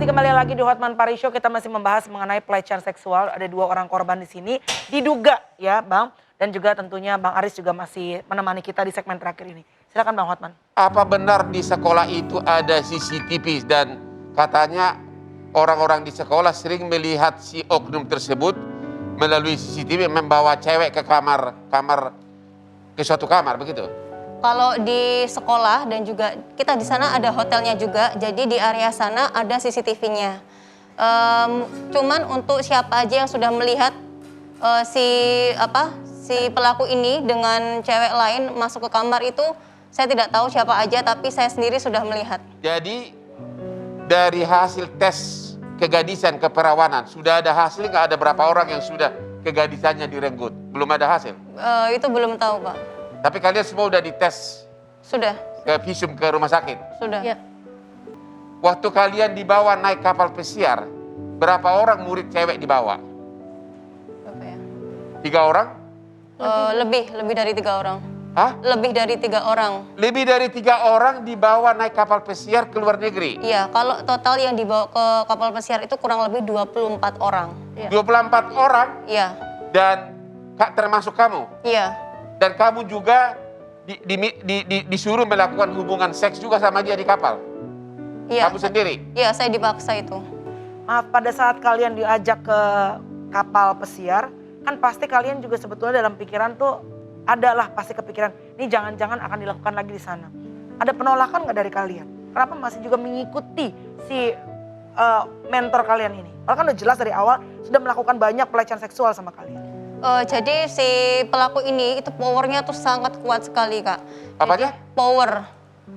masih kembali lagi di Hotman Paris Show. Kita masih membahas mengenai pelecehan seksual. Ada 2 orang korban di sini. Diduga ya Bang. Dan juga tentunya Bang Aris juga masih menemani kita di segmen terakhir ini. Silakan Bang Hotman. Apa benar di sekolah itu ada CCTV dan katanya orang-orang di sekolah sering melihat si oknum tersebut melalui CCTV membawa cewek ke ke suatu kamar begitu? Kalau di sekolah dan juga kita di sana ada hotelnya juga, jadi di area sana ada CCTV-nya. Cuman untuk siapa aja yang sudah melihat si pelaku ini dengan cewek lain masuk ke kamar itu, saya tidak tahu siapa aja, tapi saya sendiri sudah melihat. Jadi dari hasil tes kegadisan keperawanan sudah ada hasil nggak, ada berapa orang yang sudah kegadisannya direnggut? Belum ada hasil? Itu belum tahu, Pak. Tapi kalian semua udah dites? Sudah. Ke visum ke rumah sakit? Sudah. Ya. Waktu kalian dibawa naik kapal pesiar, berapa orang murid cewek dibawa? Berapa ya? 3 orang? Lebih dari 3 orang. Hah? Lebih dari 3 orang. Lebih dari 3 orang dibawa naik kapal pesiar ke luar negeri? Iya, kalau total yang dibawa ke kapal pesiar itu kurang lebih 24 orang. Ya. 24 orang? Iya. Dan termasuk kamu? Iya. Dan kamu juga disuruh melakukan hubungan seks juga sama dia di kapal? Iya. Kamu sendiri? Iya, saya dipaksa itu. Maaf, pada saat kalian diajak ke kapal pesiar, kan pasti kalian juga sebetulnya dalam pikiran tuh adalah pasti kepikiran, ini jangan-jangan akan dilakukan lagi di sana. Ada penolakan nggak dari kalian? Kenapa masih juga mengikuti si mentor kalian ini? Padahal kan udah jelas dari awal sudah melakukan banyak pelecehan seksual sama kalian. Jadi si pelaku ini itu powernya tuh sangat kuat sekali, Kak. Apanya? Jadi, power,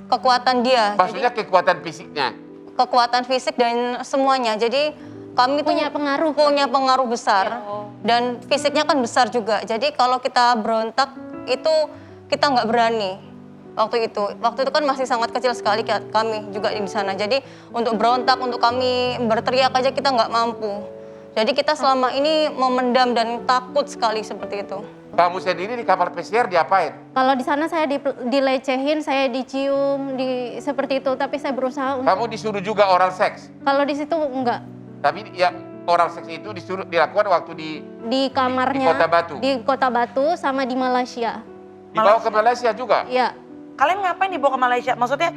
kekuatan dia. Maksudnya Jadi, kekuatan fisiknya? kekuatan fisik dan semuanya. Jadi kami Punya pengaruh. punya pengaruh besar dan fisiknya kan besar juga. Jadi kalau kita berontak itu kita nggak berani waktu itu. Waktu itu kan masih sangat kecil sekali kami juga di sana. Jadi untuk berontak, untuk kami berteriak aja kita nggak mampu. Jadi kita selama ini memendam dan takut sekali seperti itu. Kamu sendiri di kapal pesiar diapain? Kalau di sana saya dilecehin, saya dicium, seperti itu. Tapi saya berusaha untuk. Kamu disuruh juga oral seks? Kalau di situ enggak. Tapi ya oral seks itu dilakukan waktu Di kamarnya. di Kota Batu? Di Kota Batu sama di Malaysia. Dibawa ke Malaysia juga? Iya. Kalian ngapain dibawa ke Malaysia? Maksudnya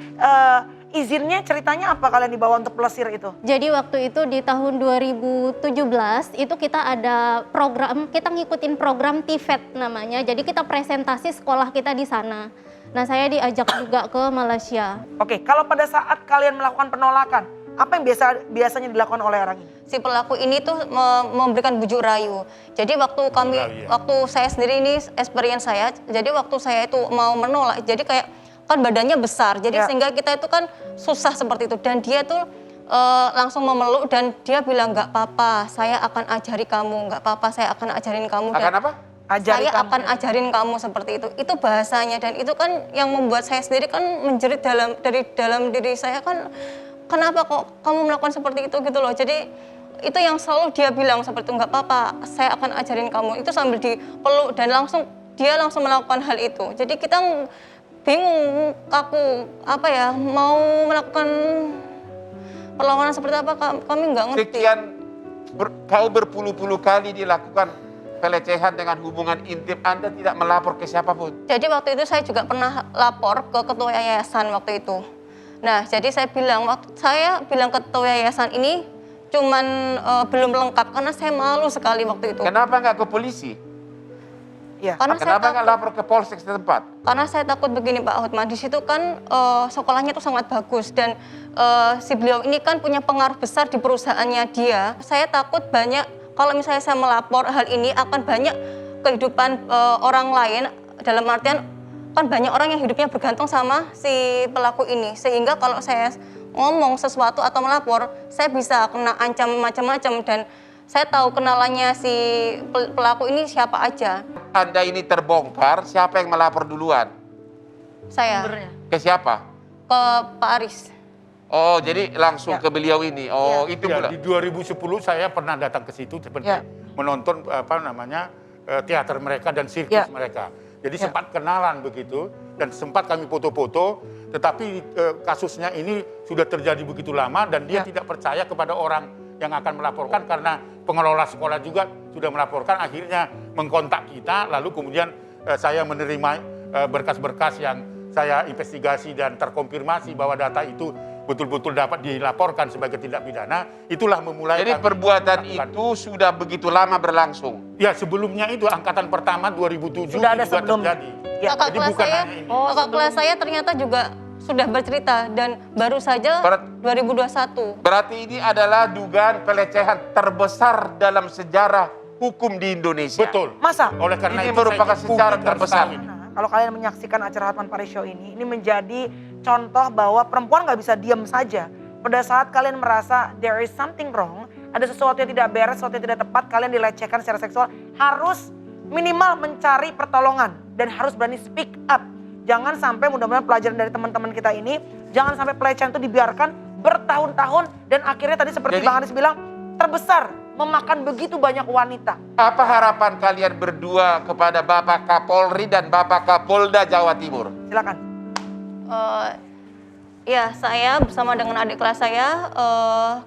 izinnya ceritanya apa kalian dibawa untuk pelesir itu? Jadi waktu itu di tahun 2017 itu kita ada program, kita ngikutin program TVET namanya. Jadi kita presentasi sekolah kita di sana. Nah, saya diajak juga ke Malaysia. Oke, kalau pada saat kalian melakukan penolakan, apa yang biasanya dilakukan oleh orang ini? Si pelaku ini tuh memberikan bujuk rayu. Jadi waktu waktu saya sendiri ini experience saya, jadi waktu saya itu mau menolak, jadi kayak kan badannya besar, jadi sehingga kita itu kan susah seperti itu. Dan dia tuh langsung memeluk dan dia bilang nggak apa-apa, saya akan ajari kamu, nggak apa-apa, saya akan ajarin kamu. Akan apa? Saya akan ajarin kamu seperti itu. Itu bahasanya dan itu kan yang membuat saya sendiri kan menjerit dari dalam diri saya kan, kenapa kok kamu melakukan seperti itu gitu loh. Jadi itu yang selalu dia bilang seperti itu, nggak apa-apa, saya akan ajarin kamu. Itu sambil dipeluk dan dia langsung melakukan hal itu. Jadi kita bingung, aku mau melakukan perlawanan seperti apa, kami nggak ngerti. Sekian kau berpuluh-puluh kali dilakukan pelecehan dengan hubungan intim, Anda tidak melapor ke siapapun? Jadi waktu itu saya juga pernah lapor ke ketua yayasan waktu itu. Nah, jadi saya bilang ke ketua yayasan ini cuman belum lengkap karena saya malu sekali waktu itu. Kenapa nggak ke polisi? Ya. Kenapa nggak lapor ke polsek setempat? Karena saya takut begini Pak Hotman, di situ kan sekolahnya itu sangat bagus dan si beliau ini kan punya pengaruh besar di perusahaannya dia. Saya takut kalau misalnya saya melapor hal ini akan banyak kehidupan orang lain, dalam artian kan banyak orang yang hidupnya bergantung sama si pelaku ini. Sehingga kalau saya ngomong sesuatu atau melapor, saya bisa kena ancam macam-macam dan saya tahu kenalannya si pelaku ini siapa aja. Anda ini terbongkar, siapa yang melapor duluan? Saya. Ke siapa? Ke Pak Aris. Oh, jadi langsung ke beliau ini. Oh, itu Ya, pula. di 2010 saya pernah datang ke situ seperti menonton teater mereka dan sirkus mereka. Jadi Ya. sempat kenalan begitu dan sempat kami foto-foto, tetapi kasusnya ini sudah terjadi begitu lama dan dia Ya. tidak percaya kepada orang yang akan melaporkan karena pengelola sekolah juga sudah melaporkan, akhirnya mengkontak kita, lalu kemudian saya menerima berkas-berkas yang saya investigasi dan terkonfirmasi bahwa data itu betul-betul dapat dilaporkan sebagai tindak pidana. Itulah memulai. Jadi kami perbuatan lakukan. itu sudah begitu lama berlangsung. Ya, sebelumnya itu angkatan pertama 2007 Sudah ada juga sebelumnya. terjadi. Ya. Kakak Jadi kelas bukan saya, hanya ini. kakak kelas saya ternyata juga sudah bercerita dan baru saja Berat- 2021. Berarti ini adalah dugaan pelecehan terbesar dalam sejarah hukum di Indonesia. Betul. Masa? Oleh karena Ini itu merupakan saya sejarah publik harus terbesar. tahu ini. Nah, kalau kalian menyaksikan acara Hotman Paris Show ini menjadi contoh bahwa perempuan nggak bisa diam saja. Pada saat kalian merasa there is something wrong, ada sesuatu yang tidak beres, sesuatu yang tidak tepat, kalian dilecehkan secara seksual, harus minimal mencari pertolongan dan harus berani speak up. Jangan sampai, mudah-mudahan pelajaran dari teman-teman kita ini, jangan sampai pelecehan itu dibiarkan bertahun-tahun dan akhirnya tadi seperti Jadi- Bang Aris bilang, terbesar, memakan begitu banyak wanita. Apa harapan kalian berdua kepada Bapak Kapolri dan Bapak Kapolda Jawa Timur? Silakan. Ya, saya bersama dengan adik kelas saya,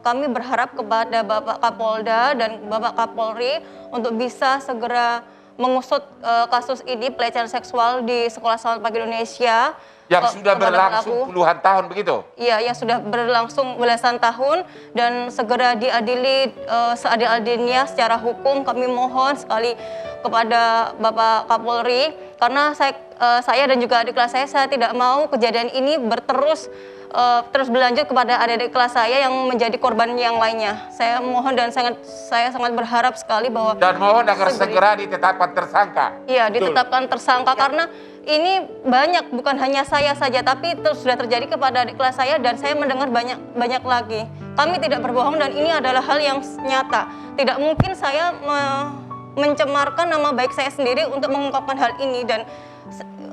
kami berharap kepada Bapak Kapolda dan Bapak Kapolri untuk bisa segera mengusut kasus ini pelecehan seksual di Sekolah Selamat Pagi Indonesia. Yang sudah kepada berlangsung pelaku. puluhan tahun begitu? Iya, yang sudah berlangsung belasan tahun dan segera diadili seadil-adilnya secara hukum. Kami mohon sekali kepada Bapak Kapolri karena saya dan juga adik kelas saya tidak mau kejadian ini terus berlanjut kepada adik-adik kelas saya yang menjadi korban yang lainnya. Saya mohon dan saya sangat berharap sekali bahwa Dan mohon agar segera ditetapkan tersangka. iya, ditetapkan tersangka karena ini banyak, bukan hanya saya saja, tapi terus sudah terjadi kepada adik kelas saya dan saya mendengar banyak lagi. Kami tidak berbohong dan ini adalah hal yang nyata. Tidak mungkin saya mencemarkan nama baik saya sendiri untuk mengungkapkan hal ini dan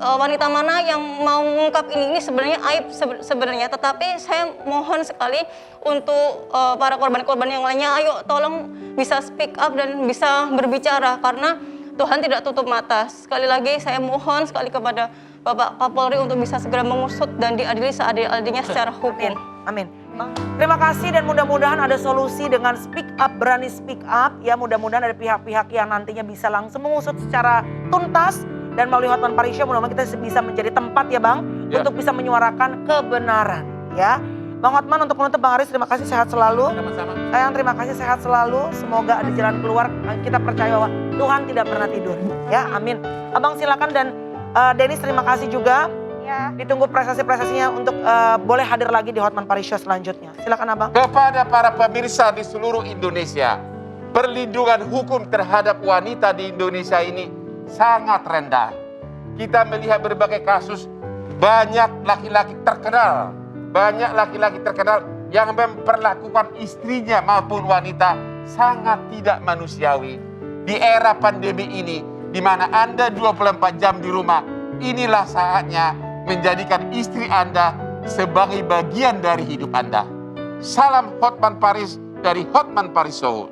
wanita mana yang mau mengungkap ini sebenarnya aib sebenarnya. Tetapi saya mohon sekali untuk para korban-korban yang lainnya, ayo tolong bisa speak up dan bisa berbicara karena Tuhan tidak tutup mata. Sekali lagi saya mohon sekali kepada Bapak Kapolri untuk bisa segera mengusut dan diadili seadil-adilnya secara hukum. Amin. Terima kasih dan mudah-mudahan ada solusi dengan speak up, berani speak up. Ya, mudah-mudahan ada pihak-pihak yang nantinya bisa langsung mengusut secara tuntas. Dan melalui Hotman Paris Show mudah-mudahan kita bisa menjadi tempat ya Bang. Ya. Untuk bisa menyuarakan kebenaran ya. Bang Hotman, untuk menutup Bang Aris, terima kasih, sehat selalu. Sama-sama. Sayang, terima kasih, sehat selalu. Semoga ada jalan keluar. Kita percaya bahwa Tuhan tidak pernah tidur. Ya, amin. Abang silakan dan Denis terima kasih juga. Ya. Ditunggu prestasi-prestasinya untuk boleh hadir lagi di Hotman Paris Show selanjutnya. Silakan Abang. Kepada para pemirsa di seluruh Indonesia, perlindungan hukum terhadap wanita di Indonesia ini sangat rendah. Kita melihat berbagai kasus, banyak laki-laki terkenal yang memperlakukan istrinya maupun wanita sangat tidak manusiawi. Di era pandemi ini, di mana Anda 24 jam di rumah, inilah saatnya menjadikan istri Anda sebagai bagian dari hidup Anda. Salam Hotman Paris dari Hotman Paris Show.